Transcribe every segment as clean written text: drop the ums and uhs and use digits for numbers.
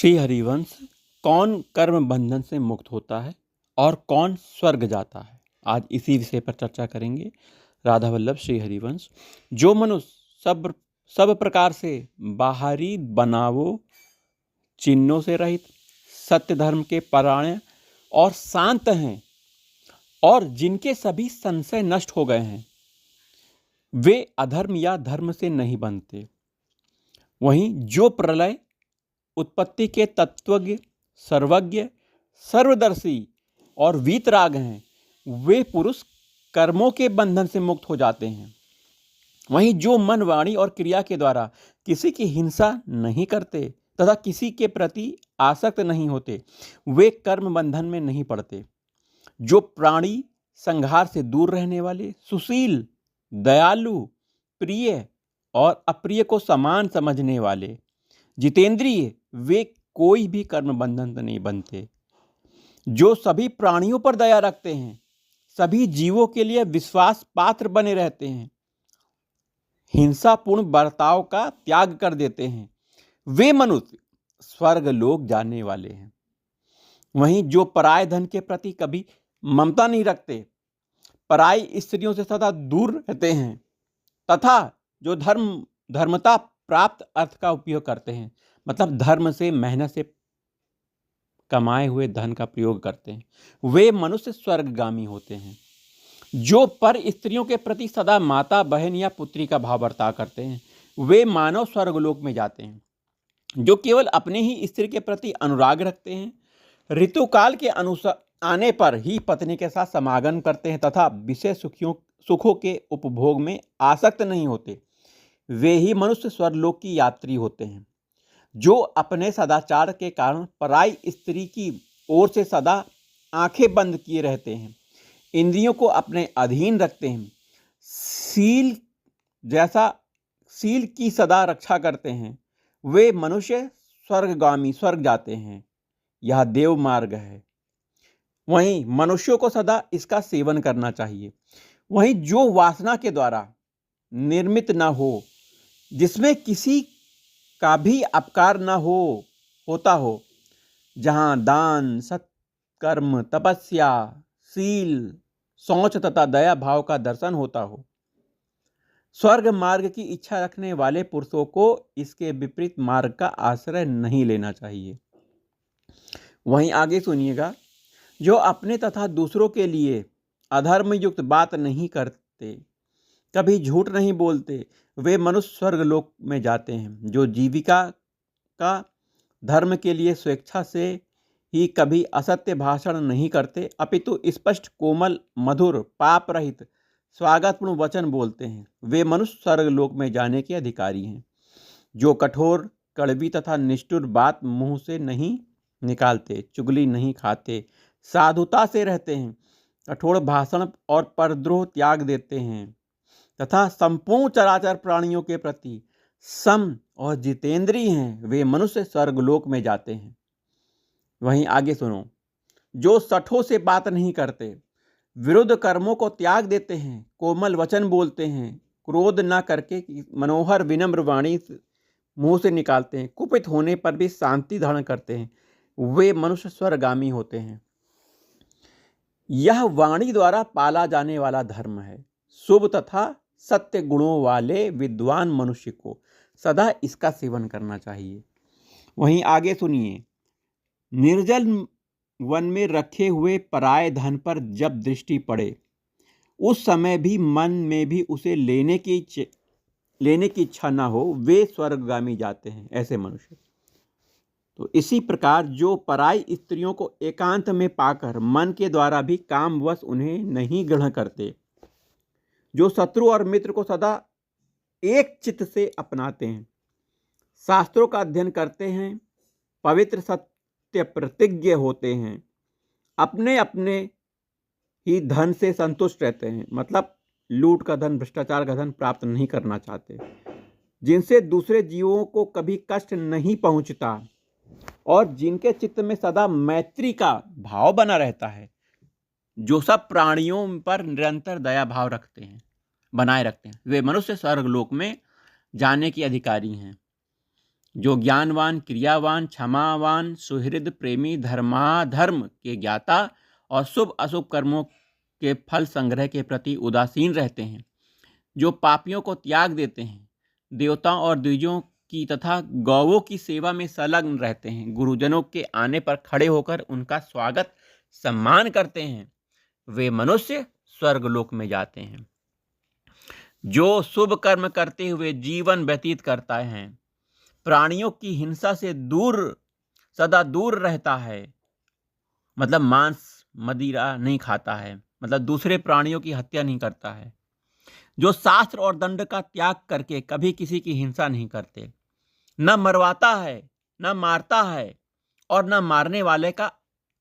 श्री हरिवंश। कौन कर्म बंधन से मुक्त होता है और कौन स्वर्ग जाता है, आज इसी विषय पर चर्चा करेंगे। राधा वल्लभ श्री हरिवंश। जो मनुष्य सब प्रकार से बाहरी बनावों चिन्हों से रहित, सत्य धर्म के परायण और शांत हैं और जिनके सभी संशय नष्ट हो गए हैं, वे अधर्म या धर्म से नहीं बनते। वहीं जो प्रलय उत्पत्ति के तत्वज्ञ, सर्वज्ञ, सर्वदर्शी और वीतराग हैं, वे पुरुष कर्मों के बंधन से मुक्त हो जाते हैं। वहीं जो मन, वाणी और क्रिया के द्वारा किसी की हिंसा नहीं करते तथा किसी के प्रति आसक्त नहीं होते, वे कर्म बंधन में नहीं पड़ते। जो प्राणी संघार से दूर रहने वाले, सुशील, दयालु, प्रिय और अप्रिय को समान समझने वाले, जितेंद्रिय, वे कोई भी कर्म बंधन से नहीं बनते। जो सभी प्राणियों पर दया रखते हैं, सभी जीवों के लिए विश्वास पात्र बने रहते हैं, हिंसापूर्ण बर्ताव का त्याग कर देते हैं, वे मनुष्य स्वर्ग लोक जाने वाले हैं। वहीं जो पराय धन के प्रति कभी ममता नहीं रखते, पराई स्त्रियों से सदा दूर रहते हैं तथा जो धर्मता प्राप्त अर्थ का उपयोग करते हैं, मतलब धर्म से, मेहनत से कमाए हुए धन का प्रयोग करते हैं, वे मनुष्य स्वर्गगामी होते हैं। जो पर स्त्रियों के प्रति सदा माता, बहन या पुत्री का भाव बर्ताव करते हैं, वे मानव स्वर्गलोक में जाते हैं। जो केवल अपने ही स्त्री के प्रति अनुराग रखते हैं, ऋतुकाल के अनुसार आने पर ही पत्नी के साथ समागम करते हैं तथा विषय सुखों के उपभोग में आसक्त नहीं होते, वे ही मनुष्य स्वर्गलोक की यात्री होते हैं। जो अपने सदाचार के कारण पराई स्त्री की ओर से सदा आंखें बंद किए रहते हैं, इंद्रियों को अपने अधीन रखते हैं, सील की सदा रक्षा करते हैं, वे मनुष्य स्वर्गगामी, स्वर्ग जाते हैं। यह देव मार्ग है। वहीं मनुष्यों को सदा इसका सेवन करना चाहिए। वहीं जो वासना के द्वारा निर्मित न हो, जिसमें किसी का भी अपकार न होता हो, जहां दान, सत्कर्म, तपस्या, शील, शौच तथा दया भाव का दर्शन होता हो, स्वर्ग मार्ग की इच्छा रखने वाले पुरुषों को इसके विपरीत मार्ग का आश्रय नहीं लेना चाहिए। वहीं आगे सुनिएगा। जो अपने तथा दूसरों के लिए अधर्म युक्त बात नहीं करते, कभी झूठ नहीं बोलते, वे मनुष्य स्वर्गलोक में जाते हैं। जो जीविका का धर्म के लिए स्वेच्छा से ही कभी असत्य भाषण नहीं करते, अपितु स्पष्ट, कोमल, मधुर, पाप रहित, स्वागतपूर्ण वचन बोलते हैं, वे मनुष्य स्वर्गलोक में जाने के अधिकारी हैं। जो कठोर, कड़वी तथा निष्ठुर बात मुंह से नहीं निकालते, चुगली नहीं खाते, साधुता से रहते हैं, कठोर भाषण और परद्रोह त्याग देते हैं तथा संपूर्ण चराचर प्राणियों के प्रति सम और जितेंद्रिय हैं, वे मनुष्य स्वर्गलोक में जाते हैं। वहीं आगे सुनो। जो सठों से बात नहीं करते, विरुद्ध कर्मों को त्याग देते हैं, कोमल वचन बोलते हैं, क्रोध न करके मनोहर विनम्र वाणी मुंह से निकालते हैं, कुपित होने पर भी शांति धारण करते हैं, वे मनुष्य स्वर्गामी होते हैं। यह वाणी द्वारा पाला जाने वाला धर्म है। शुभ तथा सत्य गुणों वाले विद्वान मनुष्य को सदा इसका सेवन करना चाहिए। वहीं आगे सुनिए। निर्जल वन में रखे हुए पराये धन पर जब दृष्टि पड़े, उस समय भी मन में भी उसे लेने की इच्छा न हो, वे स्वर्गगामी जाते हैं, ऐसे मनुष्य। तो इसी प्रकार जो पराई स्त्रियों को एकांत में पाकर मन के द्वारा भी कामवश उन्हें नहीं ग्रहण करते, जो शत्रु और मित्र को सदा एक चित्त से अपनाते हैं, शास्त्रों का अध्ययन करते हैं, पवित्र सत्य प्रतिज्ञ होते हैं, अपने अपने ही धन से संतुष्ट रहते हैं, मतलब लूट का धन, भ्रष्टाचार का धन प्राप्त नहीं करना चाहते, जिनसे दूसरे जीवों को कभी कष्ट नहीं पहुंचता और जिनके चित्त में सदा मैत्री का भाव बना रहता है, जो सब प्राणियों पर निरंतर दया भाव रखते हैं, बनाए रखते हैं, वे मनुष्य स्वर्गलोक में जाने के अधिकारी हैं। जो ज्ञानवान, क्रियावान, क्षमावान, सुहृद, प्रेमी, धर्माधर्म के ज्ञाता और शुभ अशुभ कर्मों के फल संग्रह के प्रति उदासीन रहते हैं, जो पापियों को त्याग देते हैं, देवताओं और द्विजों की तथा गौवों की सेवा में संलग्न रहते हैं, गुरुजनों के आने पर खड़े होकर उनका स्वागत सम्मान करते हैं, वे मनुष्य स्वर्गलोक में जाते हैं। जो शुभ कर्म करते हुए जीवन व्यतीत करता है, प्राणियों की हिंसा से सदा दूर रहता है, मतलब मांस मदिरा नहीं खाता है, मतलब दूसरे प्राणियों की हत्या नहीं करता है, जो शास्त्र और दंड का त्याग करके कभी किसी की हिंसा नहीं करते, न मरवाता है, न मारता है और न मारने वाले का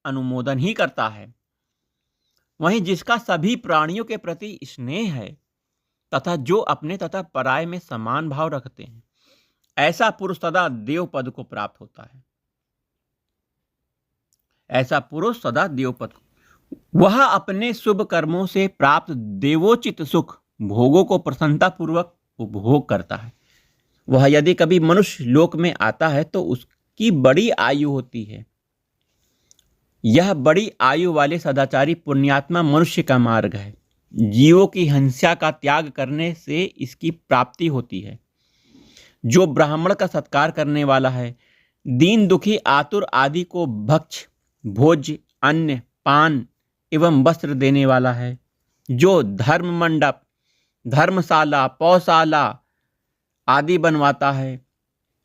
अनुमोदन ही करता है, वहीं जिसका सभी प्राणियों के प्रति स्नेह है तथा जो अपने तथा पराये में समान भाव रखते हैं, ऐसा पुरुष सदा देव पद को प्राप्त होता है। ऐसा पुरुष सदा देव पद को, वह अपने शुभ कर्मों से प्राप्त देवोचित सुख भोगों को प्रसन्नतापूर्वक उपभोग करता है। वह यदि कभी मनुष्य लोक में आता है तो उसकी बड़ी आयु होती है। यह बड़ी आयु वाले सदाचारी पुण्यात्मा मनुष्य का मार्ग है। जीवों की हिंसा का त्याग करने से इसकी प्राप्ति होती है। जो ब्राह्मण का सत्कार करने वाला है, दीन दुखी आतुर आदि को भक्ष भोज्य अन्न पान एवं वस्त्र देने वाला है, जो धर्म मंडप धर्मशाला पौशाला आदि बनवाता है,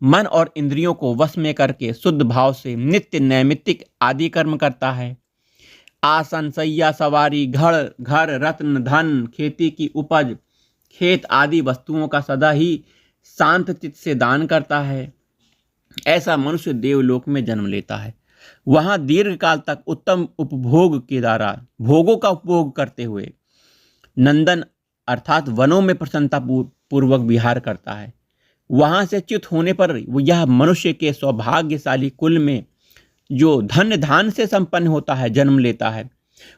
मन और इंद्रियों को वश में करके शुद्ध भाव से नित्य नैमित्तिक आदि कर्म करता है, आसन सैया सवारी घर रत्न धन खेती की उपज खेत आदि वस्तुओं का सदा ही शांत चित्त से दान करता है, ऐसा मनुष्य देवलोक में जन्म लेता है। वहां दीर्घ काल तक उत्तम उपभोग के द्वारा भोगों का उपभोग करते हुए नंदन अर्थात वनों में प्रसन्नता पूर्वक विहार करता है। वहां से च्युत होने पर यह मनुष्य के सौभाग्यशाली कुल में जो धन्य धान से संपन्न होता है जन्म लेता है।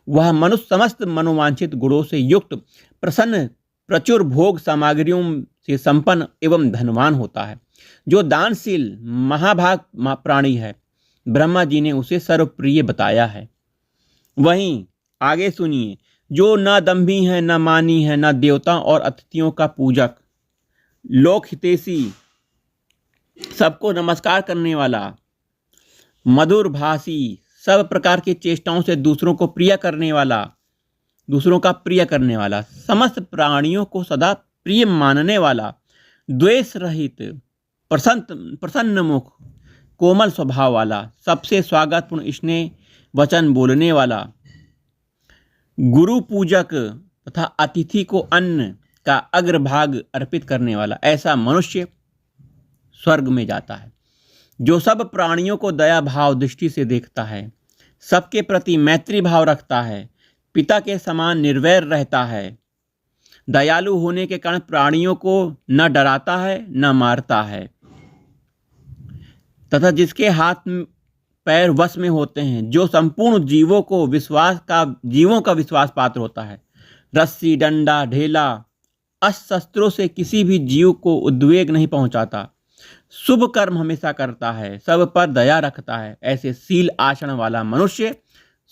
वह मनुष्य समस्त मनोवांछित गुणों से युक्त प्रसन्न प्रचुर भोग सामग्रियों से संपन्न एवं धनवान होता है, जो दानशील महाभाग प्राणी है। ब्रह्मा जी ने उसे सर्वप्रिय बताया है। वहीं आगे सुनिए, जो न दंभी है न मानी है न देवताओं और अतिथियों का पूजक, लोक हितैषी सबको नमस्कार करने वाला, मधुर भाषी सब प्रकार की चेष्टाओं से दूसरों को प्रिय करने वाला, दूसरों का प्रिय करने वाला, समस्त प्राणियों को सदा प्रिय मानने वाला, द्वेष रहित प्रसन्न मुख कोमल स्वभाव वाला, सबसे स्वागतपूर्ण स्नेह वचन बोलने वाला, गुरु पूजक तथा अतिथि को अन्न का अग्रभाग अर्पित करने वाला, ऐसा मनुष्य स्वर्ग में जाता है। जो सब प्राणियों को दया भाव दृष्टि से देखता है, सबके प्रति मैत्री भाव रखता है, पिता के समान निर्वैर रहता है, दयालु होने के कारण प्राणियों को न डराता है न मारता है, तथा जिसके हाथ पैर वश में होते हैं, जो संपूर्ण जीवों का विश्वास पात्र होता है, रस्सी डंडा ढेला अस्त्रों से किसी भी जीव को उद्वेग नहीं पहुंचाता, शुभ कर्म हमेशा करता है, सब पर दया रखता है, ऐसे शील आचरण वाला मनुष्य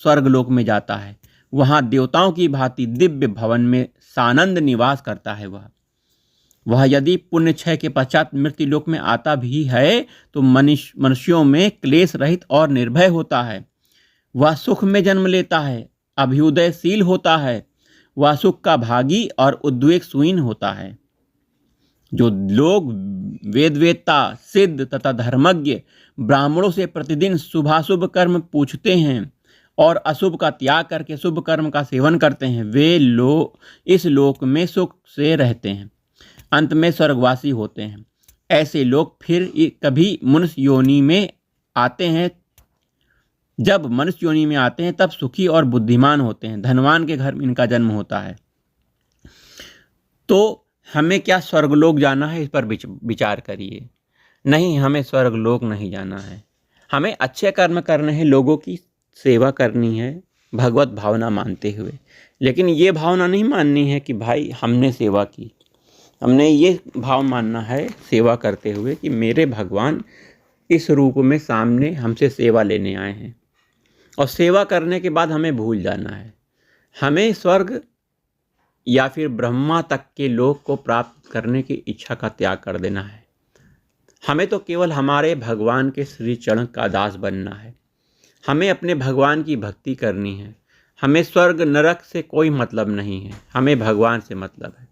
स्वर्गलोक में जाता है। वहां देवताओं की भांति दिव्य भवन में सानंद निवास करता है। वह यदि पुण्य क्षय के पश्चात मृत्यु लोक में आता भी है तो मनुष्यों में क्लेश रहित और निर्भय होता है। वह सुख में जन्म लेता है, अभ्युदयशील होता है, वह सुख का भागी और उद्वेग शून्य होता है। जो लोग वेदवेत्ता सिद्ध तथा धर्मज्ञ ब्राह्मणों से प्रतिदिन शुभाशुभ कर्म पूछते हैं और अशुभ का त्याग करके शुभ कर्म का सेवन करते हैं, वे लोग इस लोक में सुख से रहते हैं, अंत में स्वर्गवासी होते हैं। ऐसे लोग फिर कभी मनुष्य योनि में आते हैं। जब मनुष्य योनि में आते हैं तब सुखी और बुद्धिमान होते हैं, धनवान के घर में इनका जन्म होता है। तो हमें क्या स्वर्गलोक जाना है, इस पर विचार करिए। नहीं, हमें स्वर्गलोक नहीं जाना है, हमें अच्छे कर्म करने हैं, लोगों की सेवा करनी है भगवत भावना मानते हुए। लेकिन ये भावना नहीं माननी है कि भाई हमने सेवा की, हमने ये भाव मानना है सेवा करते हुए कि मेरे भगवान इस रूप में सामने हमसे सेवा लेने आए हैं, और सेवा करने के बाद हमें भूल जाना है। हमें स्वर्ग या फिर ब्रह्मा तक के लोक को प्राप्त करने की इच्छा का त्याग कर देना है। हमें तो केवल हमारे भगवान के श्री चरण का दास बनना है। हमें अपने भगवान की भक्ति करनी है। हमें स्वर्ग नरक से कोई मतलब नहीं है, हमें भगवान से मतलब है।